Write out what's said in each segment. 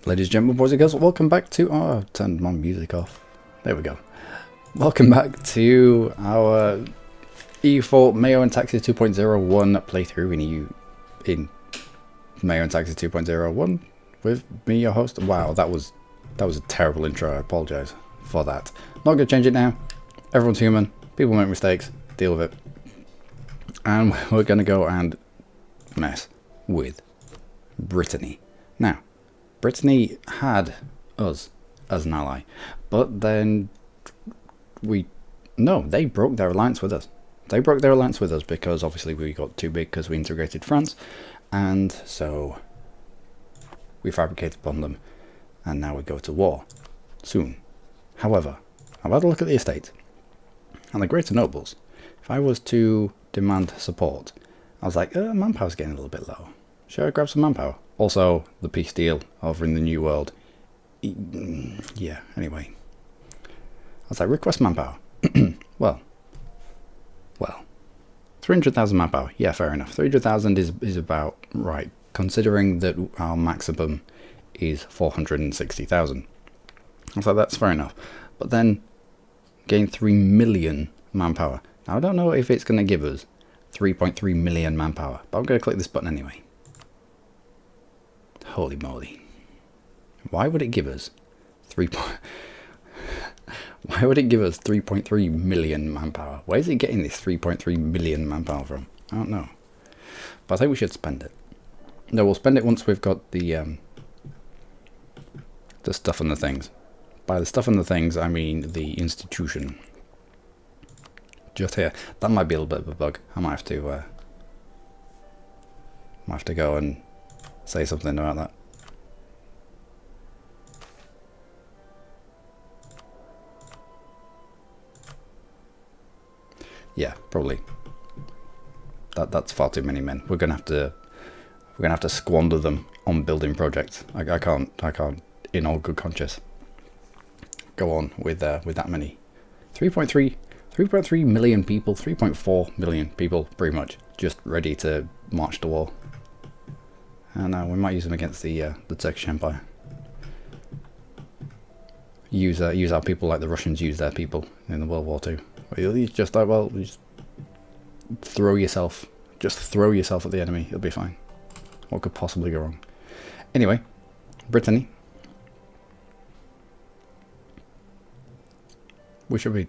Ladies and gentlemen, boys and girls, welcome back to... Oh, I've turned my music off. There we go. Welcome back to our EU4 MEIOU and Taxes 2.01 playthrough in MEIOU and Taxes 2.01 with me, your host. Wow, that was a terrible intro. I apologise for that. Not going to change it now. Everyone's human. People make mistakes. Deal with it. And we're going to go and mess with Brittany. Now, Brittany had us as an ally, but then they broke their alliance with us. They broke their alliance with us because obviously we got too big because we integrated France, and so we fabricated upon them, and now we go to war soon. However, I've had a look at the estate, and the greater nobles. If I was to demand support, I was like, manpower's getting a little bit low. Should I grab some manpower? Also, the peace deal over in the New World. Yeah, anyway. I was like, request manpower. well. 300,000 manpower. Yeah, fair enough. 300,000 is about right, considering that our maximum is 460,000. I was like, that's fair enough. But then, gain 3 million manpower. Now, I don't know if it's going to give us 3.3 million manpower, but I'm going to click this button anyway. Holy moly. Why would it give us 3.3 million manpower? Where is it getting this 3.3 million manpower from? I don't know. But I think we should spend it. No, we'll spend it once we've got the stuff and the things. By the stuff and the things, I mean the institution. Just here. That might be a little bit of a bug. I might have to go and say something about that. Yeah, probably. That's far too many men. We're gonna have to squander them on building projects. I can't in all good conscience go on with that many. 3.3 million people, 3.4 million people, pretty much just ready to march to war. And we might use them against the Turkish Empire. Use our people like the Russians use their people in the World War II. You just like, well, just throw yourself at the enemy. It'll be fine. What could possibly go wrong? Anyway, Brittany. We should be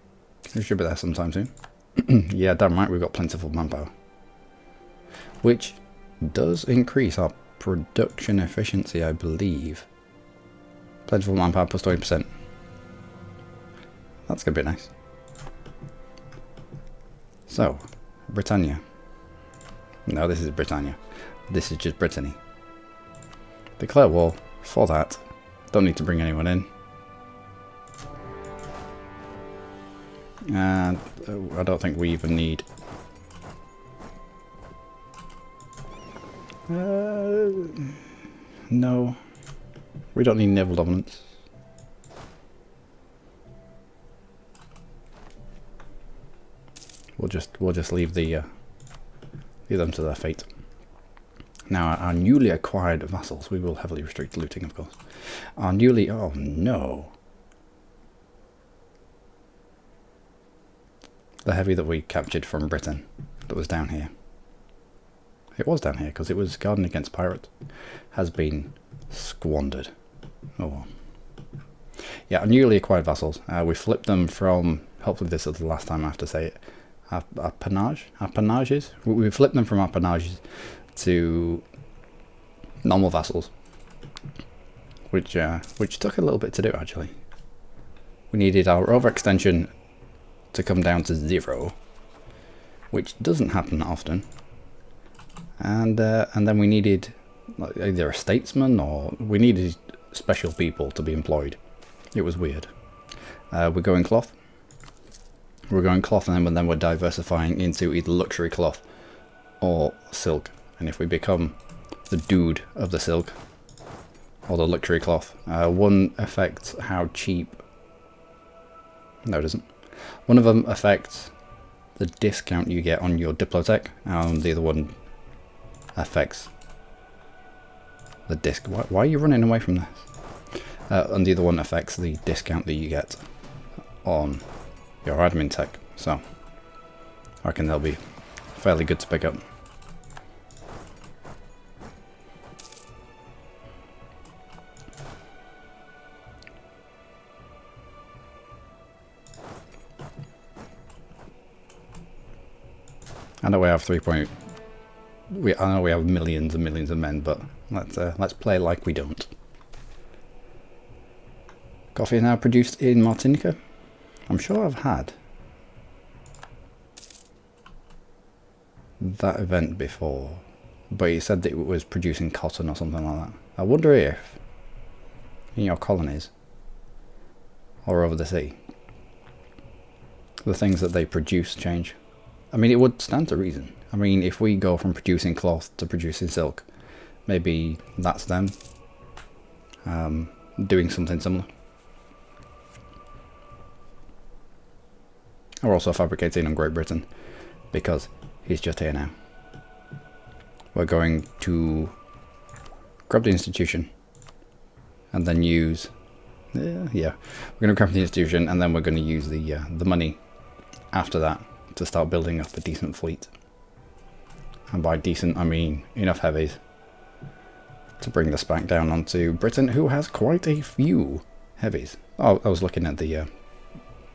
there sometime soon. Yeah, damn right, we've got plentiful manpower, which does increase our production efficiency, I believe. Plentiful manpower plus 20%. That's gonna be nice. So, Britannia. No, this is Britannia. This is just Brittany. Declare war. For that, don't need to bring anyone in. And I don't think we even need... no, we don't need naval dominance. We'll just leave leave them to their fate. Now, our newly acquired vassals, we will heavily restrict looting, of course. Oh no. The heavy that we captured from Britain, that was down here. It was down here because it was guarding against pirates. Has been squandered. Oh well. Yeah, our newly acquired vassals. We flipped them from, hopefully this is the last time I have to say it, appanages. We flipped them from appanages to normal vassals, which took a little bit to do actually. We needed our overextension to come down to 0, which doesn't happen that often. And then we needed either a statesman or we needed special people to be employed. It was weird. We're going cloth. And then we're diversifying into either luxury cloth or silk. And if we become the dude of the silk or the luxury cloth, one affects how cheap. No, it doesn't. One of them affects the discount you get on your Diplotech, and the other one affects the disc. Why are you running away from this? and the other one affects the discount that you get on your admin tech. So I reckon they'll be fairly good to pick up. I know we have I know we have millions and millions of men, but let's play like we don't. Coffee is now produced in Martinica. I'm sure I've had that event before, but he said that it was producing cotton or something like that. I wonder if in your colonies or over the sea, the things that they produce change. I mean, it would stand to reason. I mean, if we go from producing cloth to producing silk, maybe that's them doing something similar. Or also fabricating in Great Britain, because he's just here now. We're going to grab the institution and then use... we're going to grab the institution and then we're going to use the money after that to start building up a decent fleet. And by decent, I mean enough heavies to bring the spank down onto Britain, who has quite a few heavies. Oh, I was looking at the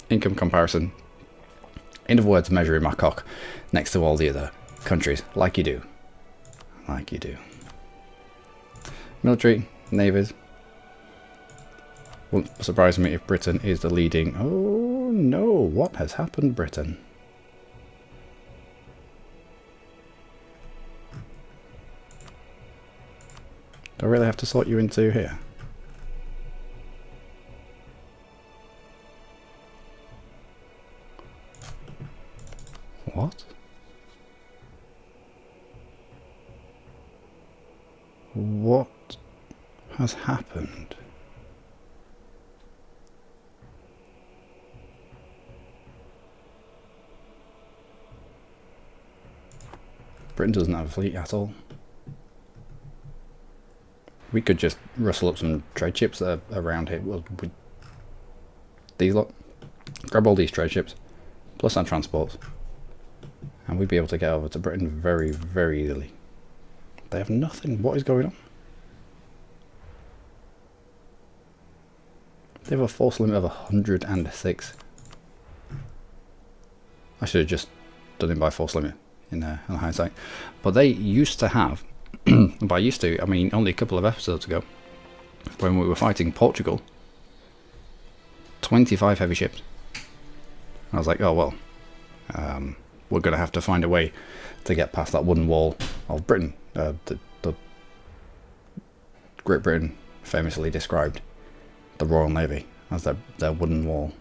income comparison. In other words, measuring my cock next to all the other countries, like you do. Like you do. Military, navies. Won't surprise me if Britain is the leading... Oh no, what has happened, Britain? Do I really have to sort you into here? What? What has happened? Britain doesn't have a fleet at all. We could just rustle up some trade ships that are around here. Well, these lot, grab all these trade ships, plus our transports, and we'd be able to get over to Britain very, very easily. They have nothing. What is going on? They have a force limit of 106. I should have just done it by force limit in hindsight. But they used to have, by used to, I mean only a couple of episodes ago, when we were fighting Portugal, 25 heavy ships. I was like, oh well, we're going to have to find a way to get past that wooden wall of Britain. The Great Britain famously described the Royal Navy as their wooden wall.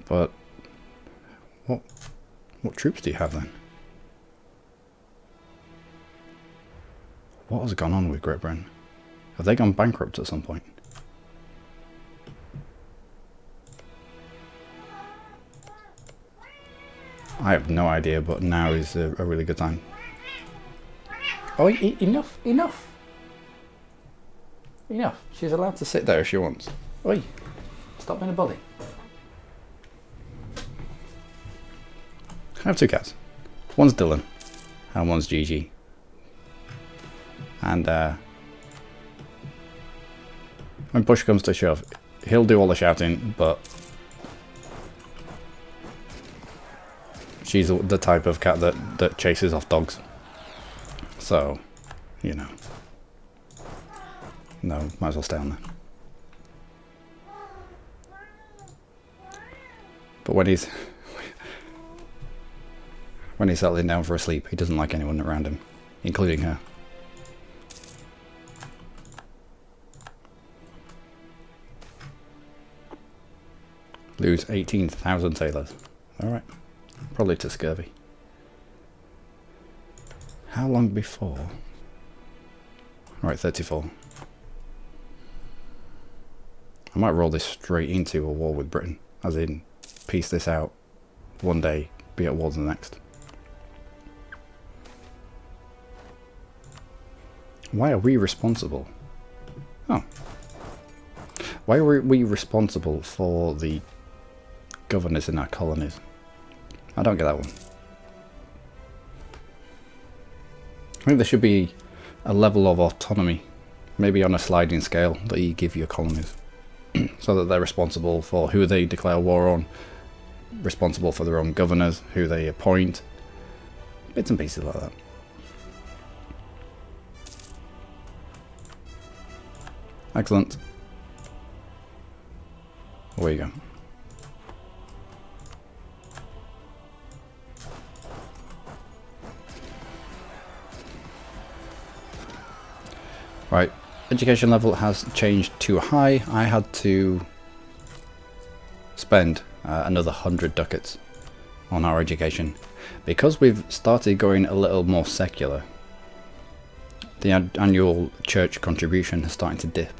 But what troops do you have then? What has gone on with Great Britain? Have they gone bankrupt at some point? I have no idea, but now is a really good time. Oh, enough, enough. Enough. She's allowed to sit there if she wants. Oi, stop being a bully. I have two cats. One's Dylan, and one's Gigi. And when push comes to shove, he'll do all the shouting, but she's the type of cat that chases off dogs. So, you know. No, might as well stay on there. But when he's settling down for a sleep, he doesn't like anyone around him, including her. Lose 18,000 sailors. Alright. Probably to scurvy. How long before? Alright, 34. I might roll this straight into a war with Britain. As in, piece this out one day, be at war the next. Why are we responsible? Oh. Why are we responsible for the governors in our colonies? I don't get that one. I think there should be a level of autonomy, maybe on a sliding scale, that you give your colonies. So that they're responsible for who they declare war on, responsible for their own governors, who they appoint, bits and pieces like that. Excellent. Away you go. Right, education level has changed to high. I had to spend another 100 ducats on our education. Because we've started going a little more secular, the annual church contribution is starting to dip.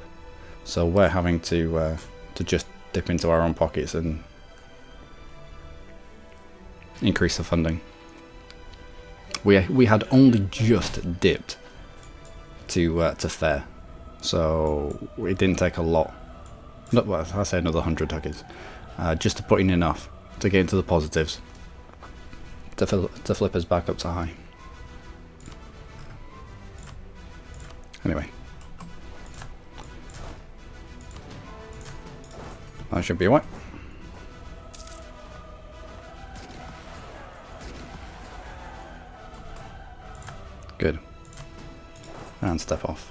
So we're having to just dip into our own pockets and increase the funding. We had only just dipped to fair, so it didn't take a lot. Not, well, I say another 100 ducats, just to put in enough to get into the positives to flip us back up to high. Anyway, that should be alright. Good. And step off.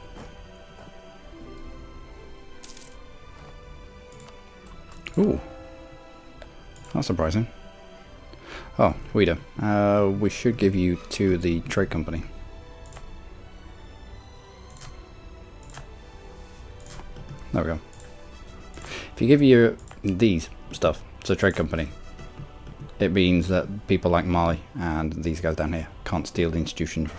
Ooh, that's surprising. Oh, we do. We should give you to the trade company. There we go. If you give you these stuff to a trade company, it means that people like Mali and these guys down here can't steal institutions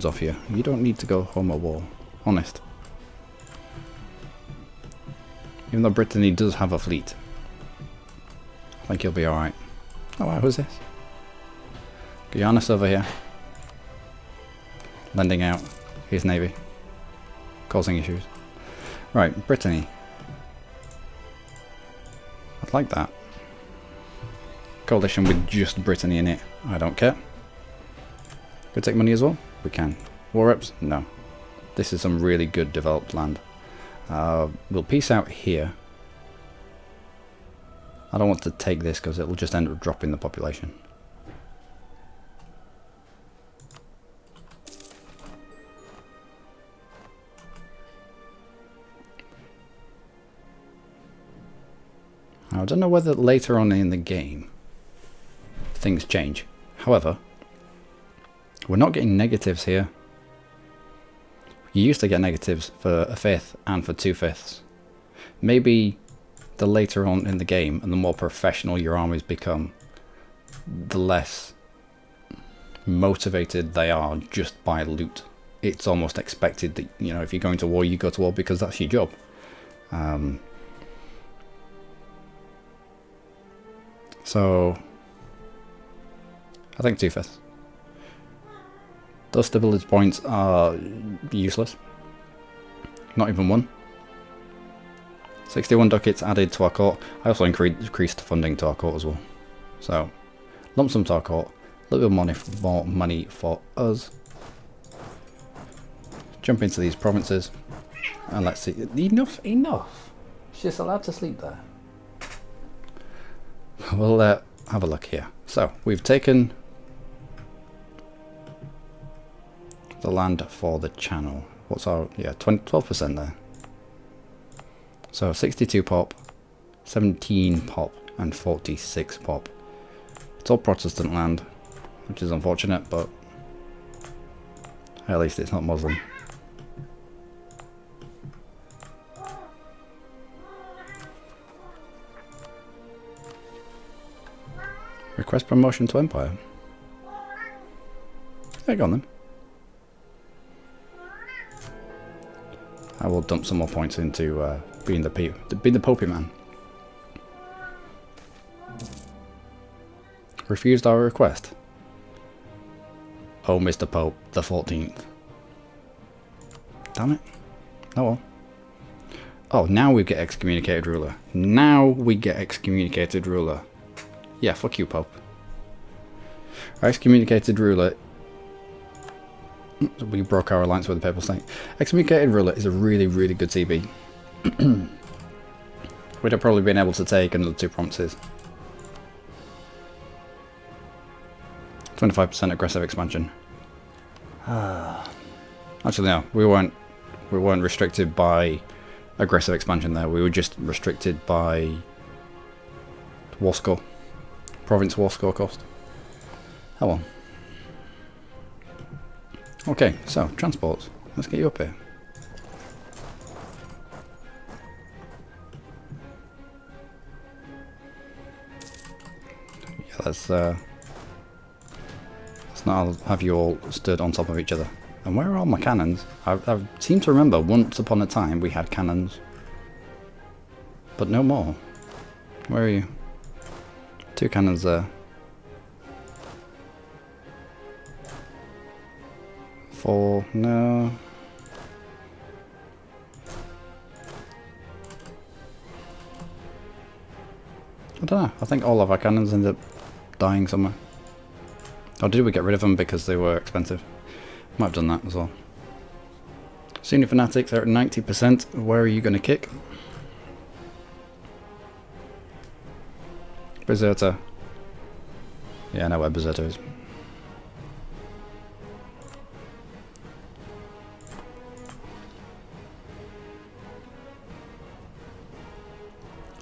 off you. You don't need to go home at war. Honest. Even though Brittany does have a fleet, I think you'll be alright. Oh wow, who's this? Giannis over here. Lending out his navy. Causing issues. Right, Brittany. I'd like that. Coalition with just Brittany in it. I don't care. Could take money as well? We can. War reps? No. This is some really good developed land. We'll peace out here. I don't want to take this because it will just end up dropping the population. I don't know whether later on in the game things change. However, we're not getting negatives here. You used to get negatives for a fifth and for 2/5. Maybe the later on in the game and the more professional your armies become, the less motivated they are just by loot. It's almost expected that, you know, if you're going to war, you go to war because that's your job. So I think 2/5. Those stability points are useless. Not even one. 61 ducats added to our court. I also increased funding to our court as well. So, lump sum to our court. A little bit more money for us. Jump into these provinces. And let's see. Enough. She's allowed to sleep there. We'll have a look here. So, we've taken the land for the channel. What's our, yeah, 12% there. So 62 pop, 17 pop, and 46 pop. It's all Protestant land, which is unfortunate, but at least it's not Muslim. Request promotion to Empire. Yeah, go on then. I will dump some more points into being the Popey man. Refused our request. Oh, Mr. Pope, the 14th. Damn it. Oh well. Oh, now we get excommunicated ruler. Now we get excommunicated ruler. Yeah, fuck you, Pope. Our excommunicated ruler... We broke our alliance with the Papal State. Excommunicated ruler is a really, really good CB. We'd have probably been able to take another 2 provinces. 25% aggressive expansion. Actually, no. We weren't restricted by aggressive expansion there. We were just restricted by war score. Province war score cost. Oh well. Okay, so, transports. Let's get you up here. Yeah, let's not have you all stood on top of each other. And where are all my cannons? I seem to remember once upon a time we had cannons. But no more. Where are you? 2 cannons there. 4, no. I don't know. I think all of our cannons ended up dying somewhere. Or did we get rid of them because they were expensive? Might have done that as well. Senior Fanatics are at 90%. Where are you going to kick? Berserter. Yeah, I know where Berserter is.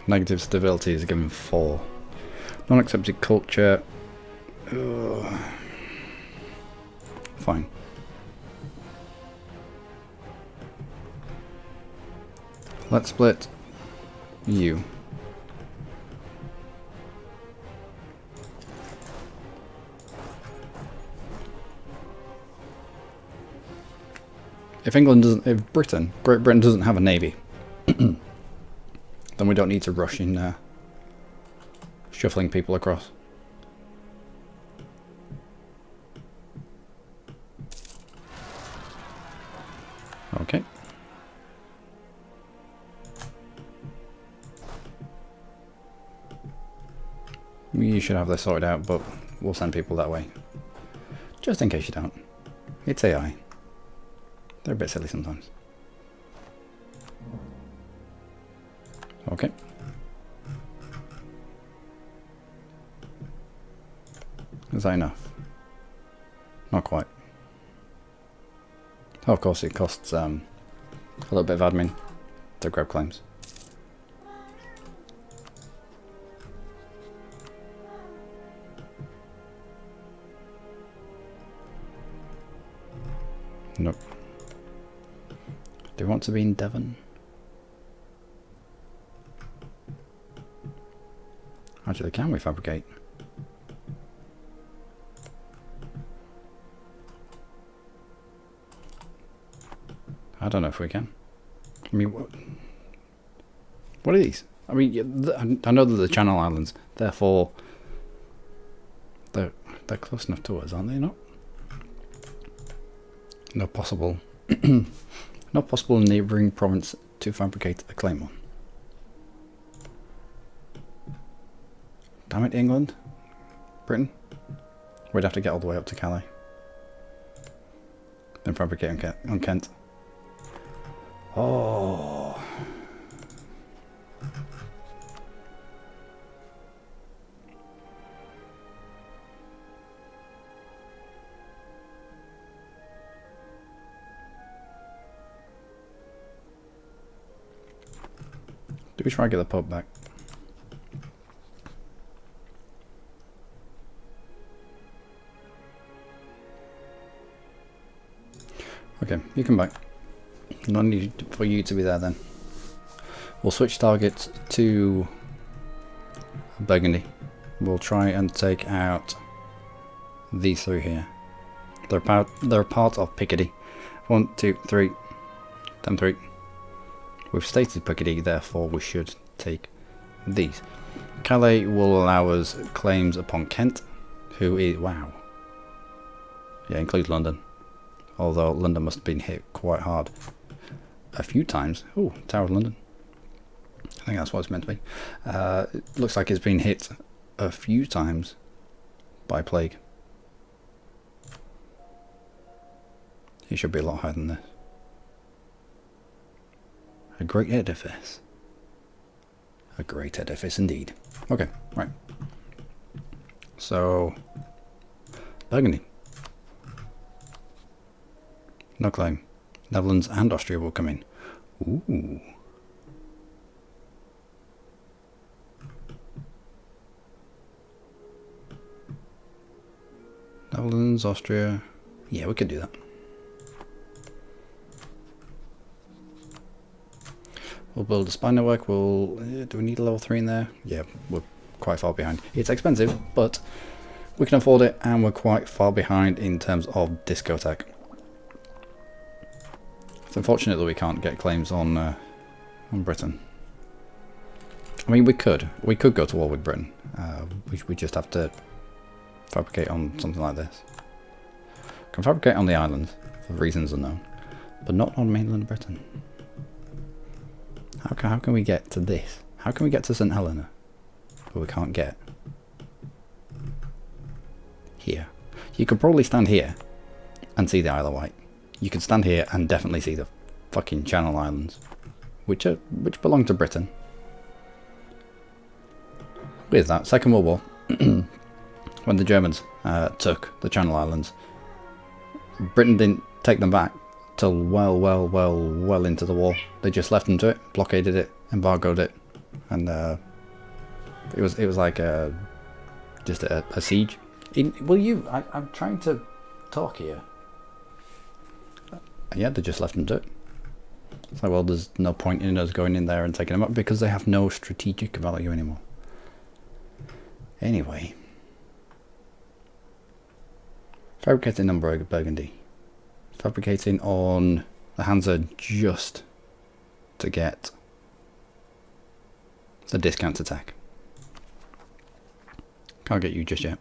Negative stability is given 4. Non-accepted culture. Ugh. Fine. Let's split you. If Great Britain doesn't have a navy, then we don't need to rush in shuffling people across. Okay. You should have this sorted out, but we'll send people that way. Just in case you don't. It's AI. They're a bit silly sometimes. Okay. Is that enough? Not quite. Oh, of course it costs a little bit of admin to grab claims. Nope. Do you want to be in Devon? Actually, can we fabricate? I don't know if we can. I mean, what are these? I mean, I know they're the Channel Islands, therefore they're close enough to us, aren't they? Not? No possible, no possible neighbouring province to fabricate a claim on. Damn it, England, Britain. We'd have to get all the way up to Calais, then fabricate on Kent. Oh. Do we try to get the Pope back? Okay, you come back. No need for you to be there then. We'll switch targets to Burgundy. We'll try and take out these 3 here. They're part of Picardy. 1, 2, 3. Them 3. We've stated Picardy, therefore we should take these. Calais will allow us claims upon Kent, who is... wow. Yeah, includes London. Although London must have been hit quite hard. a few times. Oh, Tower of London. I think that's what it's meant to be. It looks like it's been hit a few times by plague. It should be a lot higher than this. A great edifice. A great edifice indeed. Okay, right. So, Burgundy. No claim. Netherlands and Austria will come in. Ooh. Netherlands, Austria. Yeah, we could do that. We'll build a spy network. Do we need a level 3 in there? Yeah, we're quite far behind. It's expensive, but we can afford it, and we're quite far behind in terms of discotheque. It's unfortunate that we can't get claims on Britain. I mean, we could go to war with Britain. We just have to fabricate on something like this. Can fabricate on the islands for reasons unknown, but not on mainland Britain. How can we get to this? How can we get to St. Helena, but we can't get here? You could probably stand here and see the Isle of Wight. You could stand here and definitely see the fucking Channel Islands, which belong to Britain. With that, Second World War, when the Germans took the Channel Islands, Britain didn't take them back till well into the war. They just left them to it, blockaded it, embargoed it, and it was like just a siege. I'm trying to talk here. And yeah, they just left them to it. It's like, well, there's no point in us going in there and taking them up because they have no strategic value anymore. Anyway, fabricating on Burgundy. Fabricating on the Hansa just to get the discount attack. Can't get you just yet.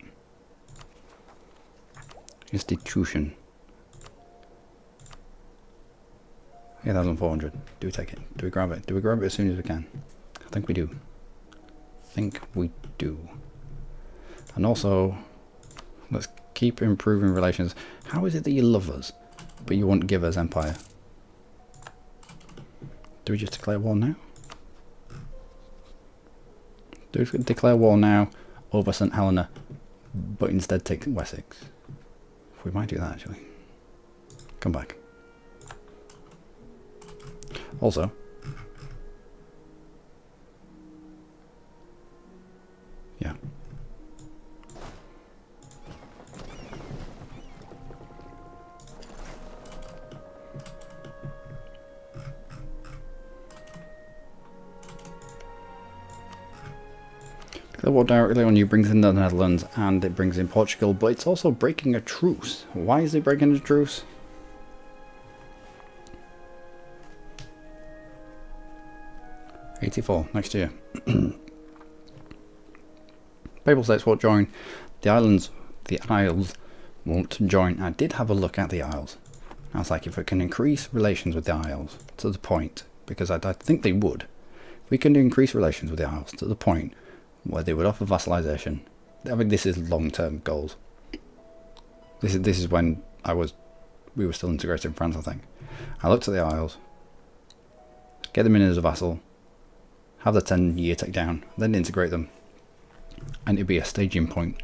Institution. 8,400. Do we take it? Do we grab it? Do we grab it as soon as we can? I think we do. And also, let's keep improving relations. How is it that you love us, but you won't give us empire? Do we just declare war now? Do we declare war now over St. Helena, but instead take Wessex? We might do that actually. Come back. Also, yeah. The war directly on you brings in the Netherlands and it brings in Portugal, but it's also breaking a truce. Why is it breaking a truce? '84 next year. Papal States won't join. The Isles won't join. I did have a look at the Isles. I was like, if we can increase relations with the Isles to the point, because I think they would. If we can increase relations with the Isles to the point where they would offer vassalization. I mean, this is long-term goals. This is when we were still integrated in France, I think. I looked at the Isles, get them in as a vassal, have the 10-year takedown, then integrate them, and it'd be a staging point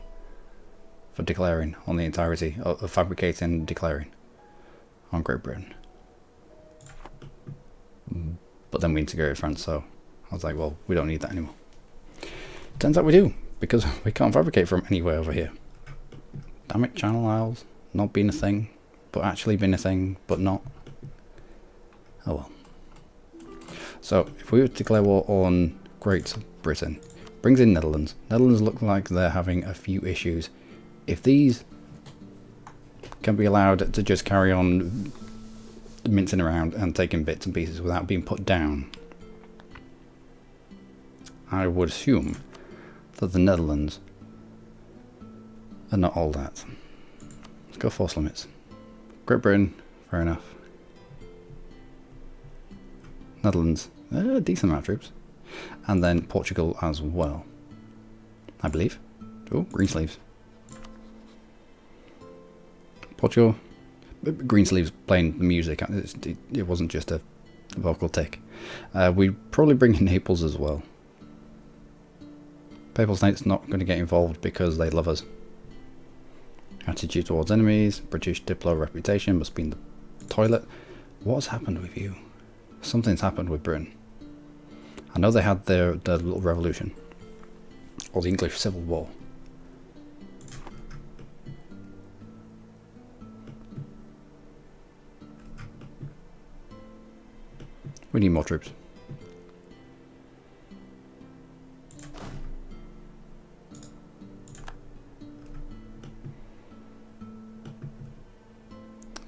for declaring on the entirety of fabricating and declaring on Great Britain. But then we integrated France, so I was like, well, we don't need that anymore. Turns out we do, because we can't fabricate from anywhere over here. Damn it, Channel Isles, not being a thing, but actually being a thing, but not. Oh well. So, if we were to declare war on Great Britain, brings in Netherlands. Netherlands look like they're having a few issues. If these can be allowed to just carry on mincing around and taking bits and pieces without being put down, I would assume that the Netherlands are not all that. Let's go force limits. Great Britain, fair enough. Netherlands, a decent amount of troops. And then Portugal as well, I believe. Oh, green sleeves. Portugal, green sleeves playing the music. It wasn't just a vocal tick. We probably bring in Naples as well. Papal State's not going to get involved because they love us. Attitude towards enemies. British diplo reputation must be in the toilet. What's happened with you? Something's happened with Britain. I know they had their little revolution. Or the English Civil War. We need more troops.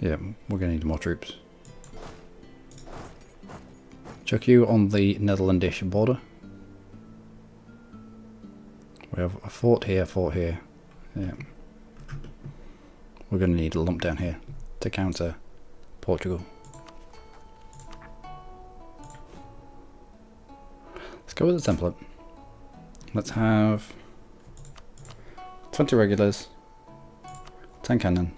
Yeah, we're going to need more troops. Chuck you on the Netherlandish border. We have a fort here, fort here. Yeah. We're going to need a lump down here to counter Portugal. Let's go with the template. Let's have 20 regulars, 10 cannon.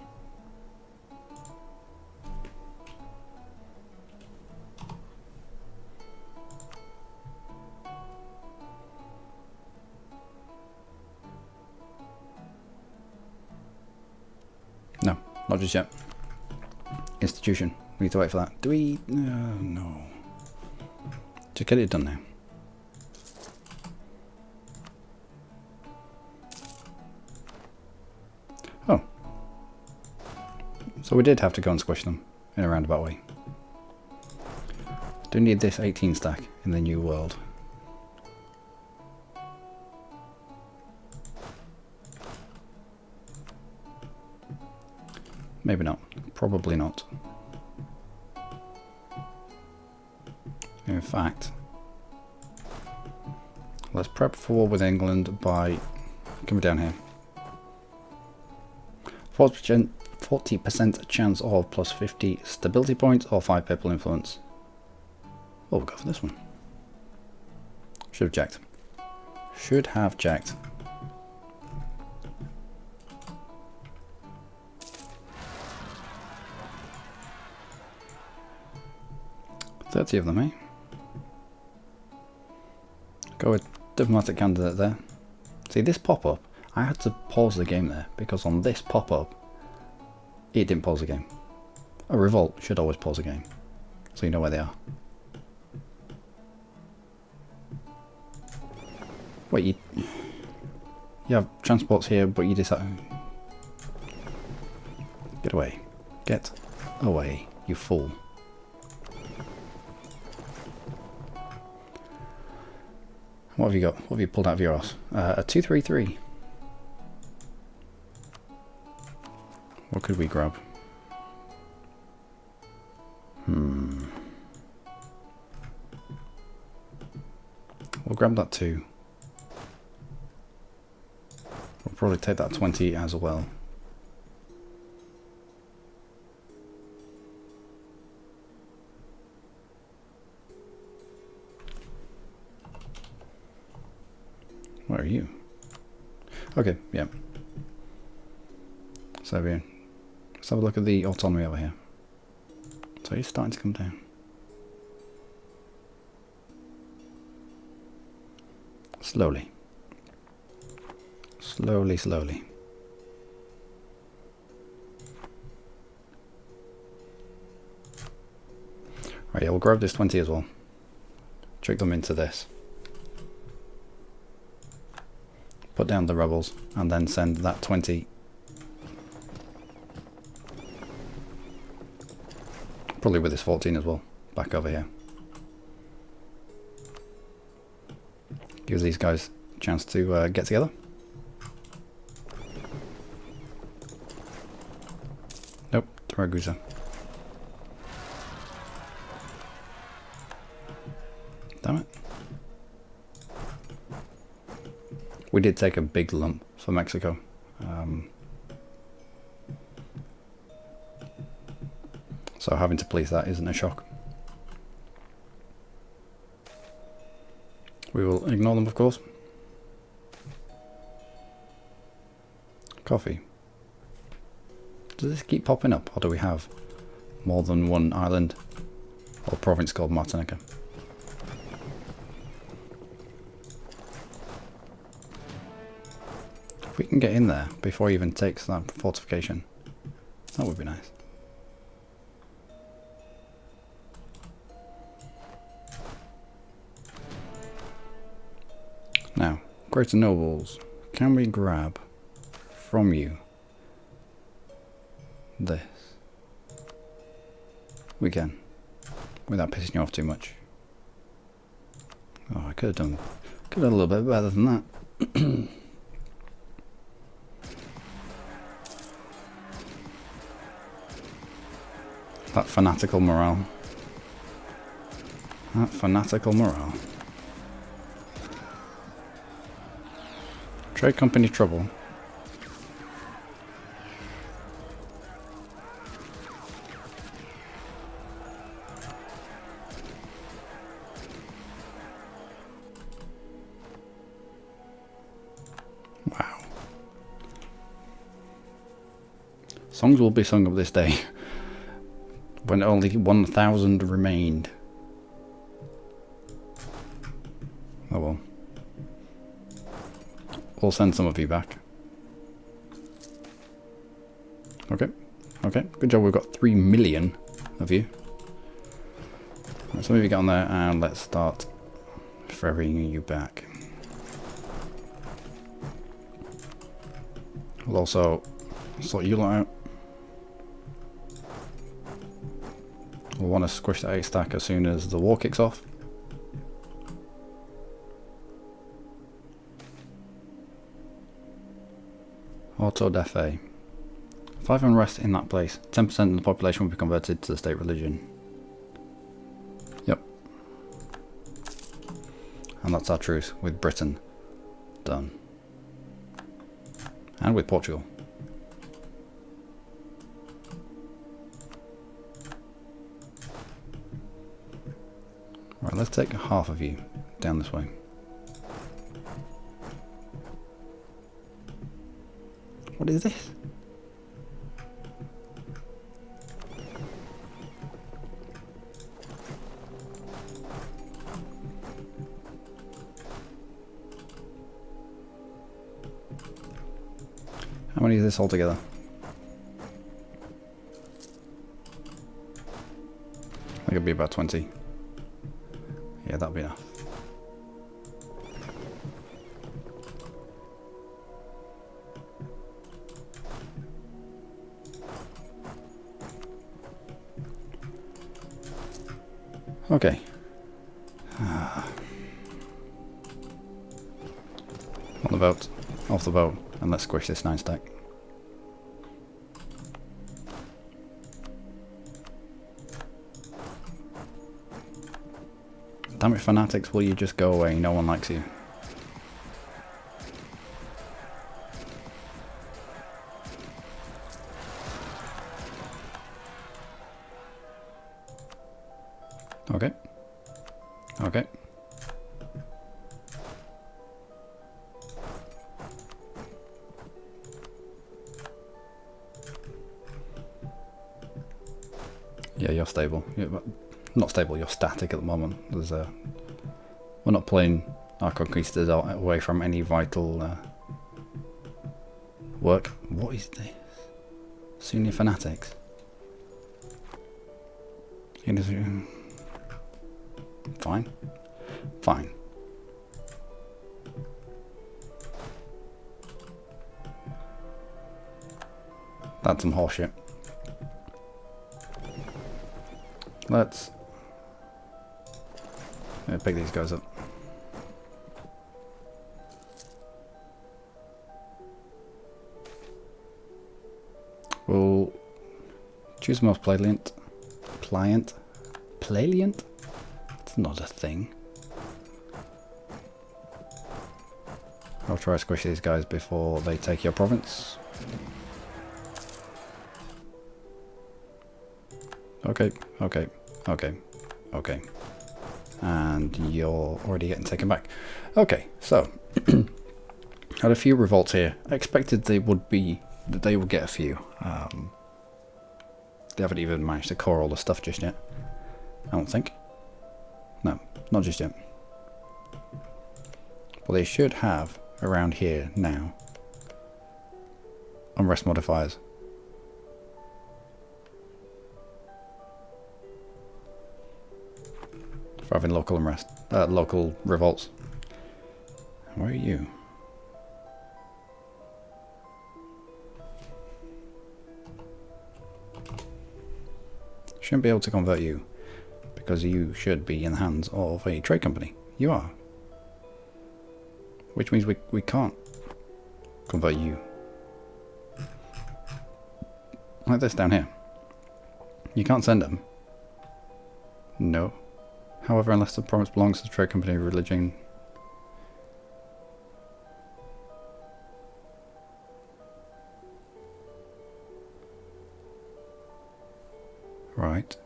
No, not just yet. Institution. We need to wait for that. Do we? No. Just get it done now. Oh. So we did have to go and squish them in a roundabout way. Do need this 18 stack in the new world. Maybe not. Probably not. In fact, let's prep for war with England by coming down here. 40% chance of plus 50 stability points or 5 papal influence. Oh, we'll go for this one. Should have checked. Should have checked. $30 of them, eh? Go with diplomatic candidate there. See, this pop-up, I had to pause the game there because on this pop-up, it didn't pause the game. A revolt should always pause a game, so you know where they are. Wait, you have transports here, but you decide. Get away. Get away, you fool. What have you got? What have you pulled out of your ass? A 233. What could we grab? We'll grab that too. We'll probably take that 20 as well. Where are you? Okay, yeah. So let's have a look at the autonomy over here. So he's starting to come down. Slowly. Slowly, slowly. Right, yeah, we'll grab this 20 as well. Trick them into this. Put down the rebels and then send that 20. Probably with this 14 as well, back over here. Gives these guys a chance to get together. Nope, Ragusa. Damn it. We did take a big lump for Mexico. So having to police that isn't a shock. We will ignore them, of course. Coffee. Does this keep popping up, or do we have more than one island or province called Martinica? If we can get in there before he even takes that fortification, that would be nice. Now, greater nobles, can we grab from you this? We can, without pissing you off too much. Oh, I could have done a little bit better than that. That fanatical morale. That fanatical morale. Trade company trouble. Wow. Songs will be sung of this day when only 1,000 remained. Oh well. We'll send some of you back. Okay. Okay. Good job. We've got 3 million of you. Right, so maybe get on there and let's start ferrying you back. We'll also sort you lot out. We'll want to squish that 8 stack as soon as the war kicks off. Auto da fe. 5 unrest in that place. 10% of the population will be converted to the state religion. Yep. And that's our truce with Britain. Done. And with Portugal. Right, let's take half of you down this way. What is this? How many is this altogether? I think it'll be about 20. Yeah, that'll be enough. Okay. On the boat. Off the boat. And let's squish this 9 stack. Damn it, fanatics, will you just go away? No one likes you. Okay. Okay. Yeah, you're stable. You're not stable, you're static at the moment. There's we're not playing our conquistadors away from any vital work. What is this? Sunni fanatics. Fine. Fine. That's some horseshit. Let's pick these guys up. We'll choose the most pliant. Pliant? It's not a thing. I'll try to squish these guys before they take your province. Okay, okay, okay, okay. And you're already getting taken back. Okay, so had a few revolts here. I expected they would get a few. They haven't even managed to core all the stuff just yet. I don't think. No, not just yet. Well, they should have around here now unrest modifiers. For having local unrest, local revolts. Where are you? Shouldn't be able to convert you because you should be in the hands of a trade company. You are. Which means we can't convert you. Like this down here. You can't send them. No. However, unless the promise belongs to the trade company religion. Right.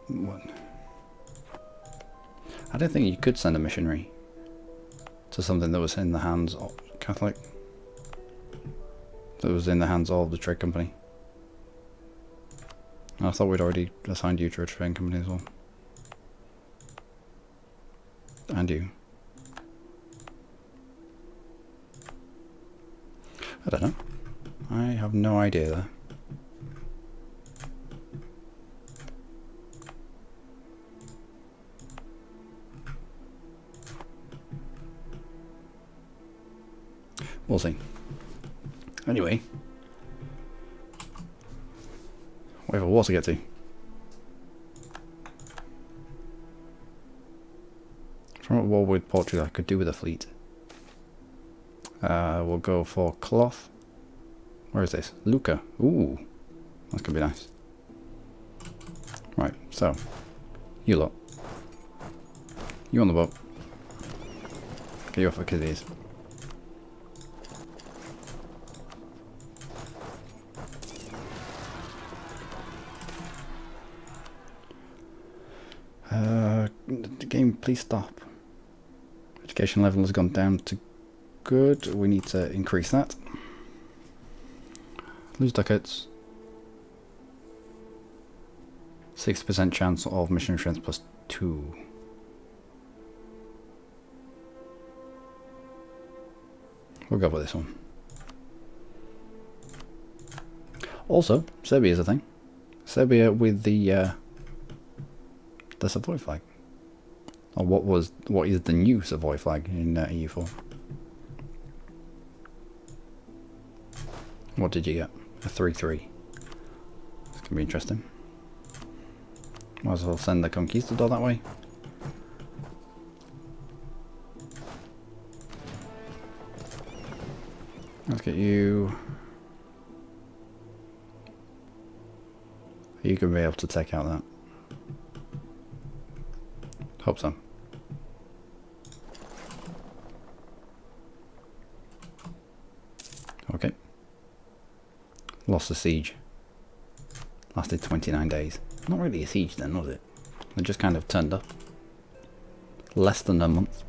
What? I don't think you could send a missionary to something that was in the hands of Catholic. That was in the hands of the trade company. I thought we'd already assigned you to a trade company as well. And you. I don't know. I have no idea there. We'll see. Anyway, we have a war to get to. From a war with Portugal, I could do with a fleet. We'll go for cloth. Where is this? Lucca. Ooh, that's gonna be nice. Right, so you lot, you on the boat. Get you off of Cadiz. The game, please stop. Education level has gone down to good. We need to increase that. Lose ducats. 60% chance of mission strength plus 2. We'll go with this one. Also, Serbia is a thing. Serbia with the Savoy flag. Or what is the new Savoy flag in EU4? What did you get? A 3-3. It's gonna be interesting. Might as well send the Conquistador that way. Let's get you. Are you gonna be able to take out that? Hope so. Okay. Lost the siege. Lasted 29 days. Not really a siege then, was it? It just kind of turned up. Less than a month.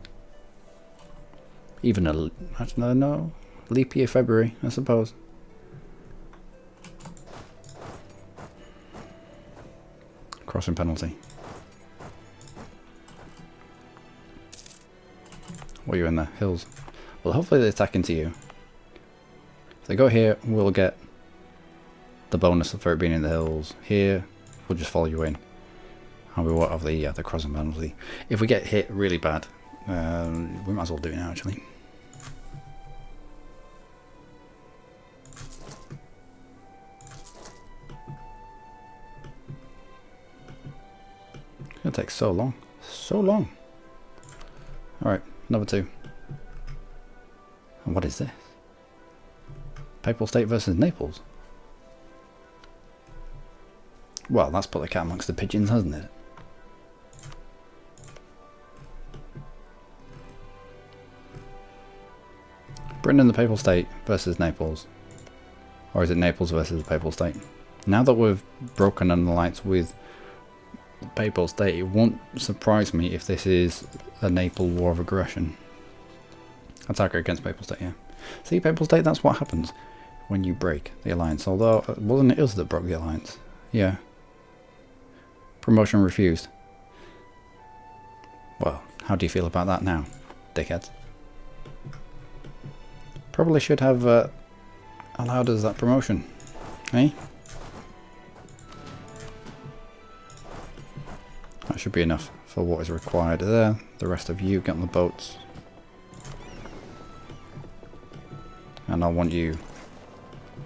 Even a... actually, no. Leap year February, I suppose. Crossing penalty. What are you in the hills? Well, hopefully they attack into you. If they go here, we'll get the bonus for it being in the hills. Here, we'll just follow you in. And we won't have the crossing penalty. If we get hit really bad, we might as well do it now, actually. It's gonna take so long. So long. Alright, number 2. And what is this? Papal State versus Naples. Well, that's put the cat amongst the pigeons, hasn't it? Britain and the Papal State versus Naples. Or is it Naples versus the Papal State? Now that we've broken an alliance with the Papal State, it won't surprise me if this is a Naples war of aggression. Attack against Papal State, yeah. See, Papal State, that's what happens when you break the alliance. Although, wasn't it us that broke the alliance? Yeah. Promotion refused. Well, how do you feel about that now, dickheads? Probably should have allowed us that promotion, eh? That should be enough for what is required there. The rest of you get on the boats. And I want you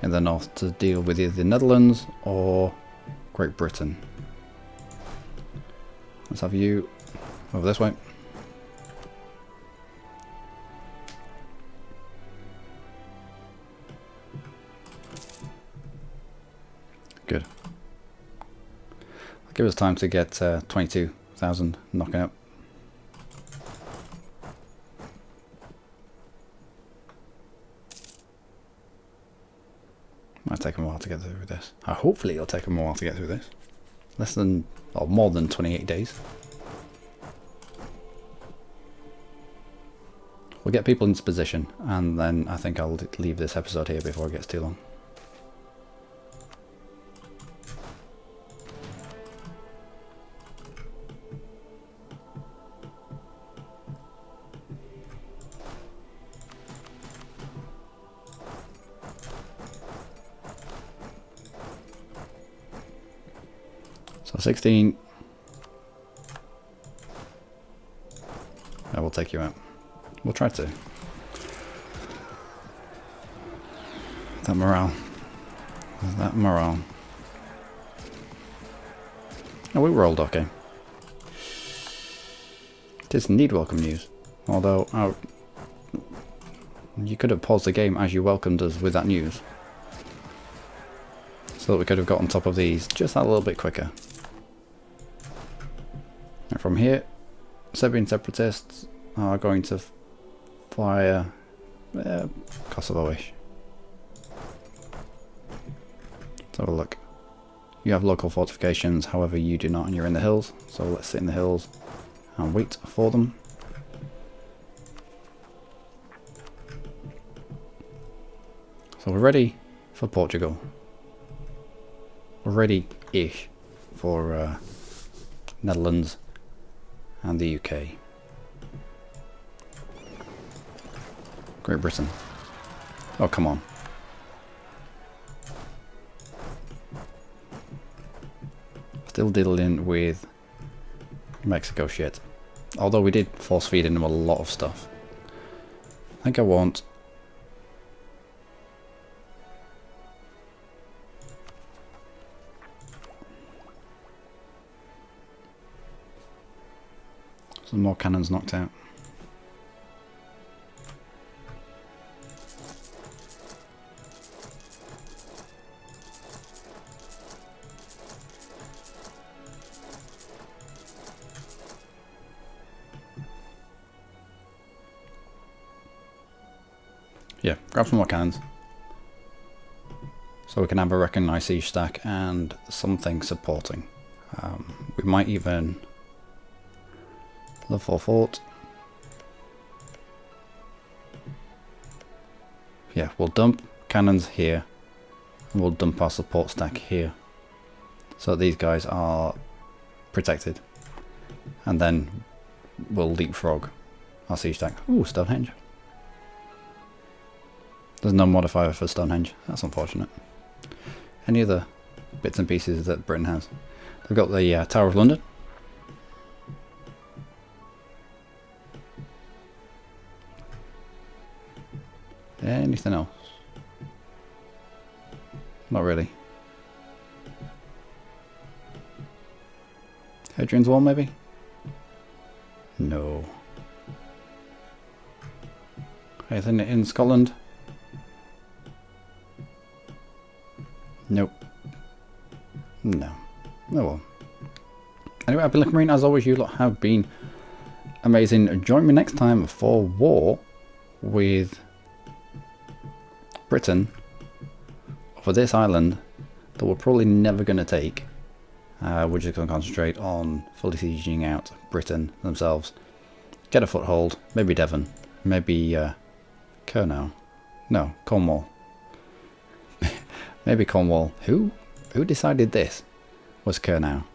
in the north to deal with either the Netherlands or Great Britain. Let's have you over this way. Good. Give us time to get 22,000 knocking out. Might take them a while to get through this. Hopefully it'll take them a while to get through this. Less than, or more than 28 days. We'll get people into position, and then I think I'll leave this episode here before it gets too long. So 16. I will take you out. We'll try to. That morale. That morale. Oh, we rolled okay. It is indeed welcome news. Although, you could have paused the game as you welcomed us with that news. So that we could have got on top of these just that little bit quicker. And from here, Serbian separatists are going to fire Kosovo-ish. Let's have a look. You have local fortifications, however you do not, and you're in the hills. So let's sit in the hills and wait for them. So we're ready for Portugal. We're ready-ish for Netherlands and the UK. Great Britain. Oh, come on. Still diddling with Mexico shit. Although we did force feed into a lot of stuff. I think I want... some more cannons knocked out. Yeah, grab some more cannons. So we can have a recognised siege stack and something supporting. We might even... Level 4 fort. Yeah, we'll dump cannons here. And we'll dump our support stack here. So these guys are protected. And then we'll leapfrog our siege stack. Ooh, Stonehenge. There's no modifier for Stonehenge. That's unfortunate. Any other bits and pieces that Britain has? They've got the Tower of London. Anything else? Not really. Hadrian's Wall, maybe? No. Anything in Scotland? Nope. No. Oh well. Anyway, I've been Luckymarine. As always, you lot have been amazing. Join me next time for war with Britain over for this island that we're probably never going to take, we're just going to concentrate on fully sieging out Britain themselves. Get a foothold, maybe Devon, maybe Kurnow. No, Cornwall. Maybe Cornwall. Who decided this was Kurnow?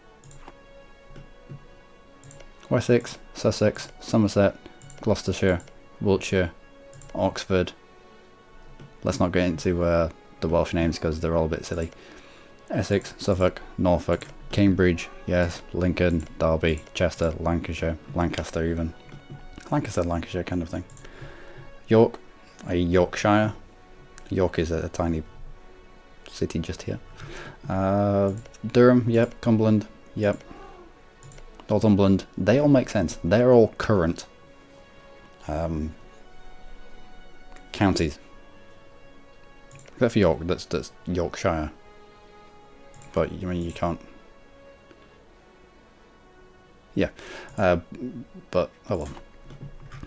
Wessex, Sussex, Somerset, Gloucestershire, Wiltshire, Oxford. Let's not get into the Welsh names because they're all a bit silly. Essex, Suffolk, Norfolk, Cambridge, yes, Lincoln, Derby, Chester, Lancashire, Lancaster even. Lancashire kind of thing. York, Yorkshire. York is a tiny city just here. Durham, yep. Cumberland, yep. Northumberland, they all make sense. They're all current counties. Except for York, that's Yorkshire. But I mean, you can't. Yeah, but oh well.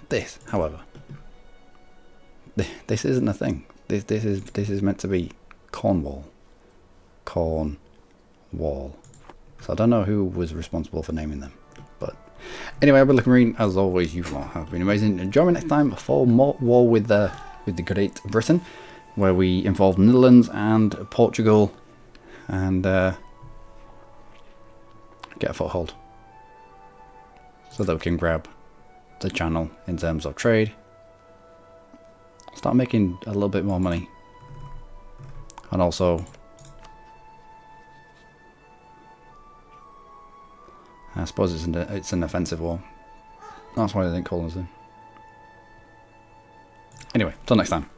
This, however, this isn't a thing. This is meant to be Cornwall. Cornwall. So I don't know who was responsible for naming them. But anyway, I've been Luckymarine. As always, you lot have been amazing. Join me next time for more war with the Great Britain, where we involve Netherlands and Portugal, and get a foothold, so that we can grab the channel in terms of trade, start making a little bit more money, and also I suppose it's an offensive war. That's why they didn't call us in. Anyway, till next time,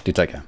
do take care.